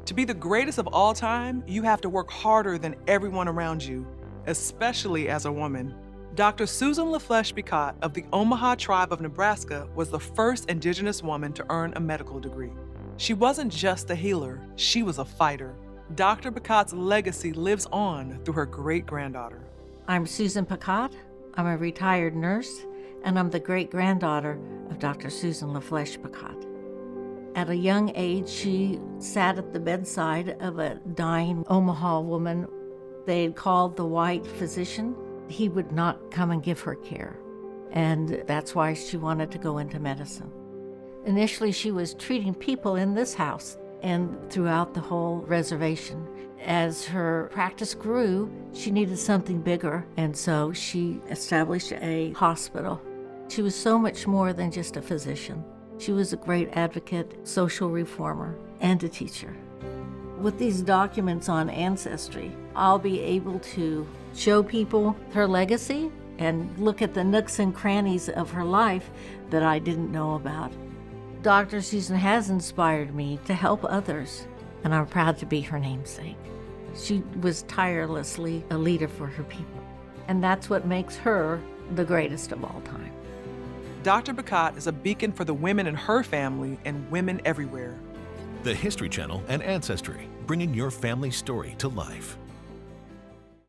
To be the greatest of all time, you have to work harder than everyone around you, especially as a woman. Dr. Susan Flesche Picotte of the Omaha tribe of Nebraska was the first Indigenous woman to earn a medical degree. She wasn't just a healer, she was a fighter. Dr. Picotte's legacy lives on through her great-granddaughter. I'm Susan Picotte. I'm a retired nurse, and I'm the great-granddaughter of Dr. Susan Flesche Picotte. At a young age, she sat at the bedside of a dying Omaha woman. They had called the white physician. He would not come and give her care, and that's why she wanted to go into medicine. Initially, she was treating people in this house and throughout the whole reservation. As her practice grew, she needed something bigger, and so she established a hospital. She was so much more than just a physician. She was a great advocate, social reformer, and a teacher. With these documents on Ancestry, I'll be able to show people her legacy and look at the nooks and crannies of her life that I didn't know about. Dr. Susan has inspired me to help others, and I'm proud to be her namesake. She was tirelessly a leader for her people, and that's what makes her the greatest of all time. Dr. Picotte is a beacon for the women in her family and women everywhere. The History Channel and Ancestry, bringing your family's story to life.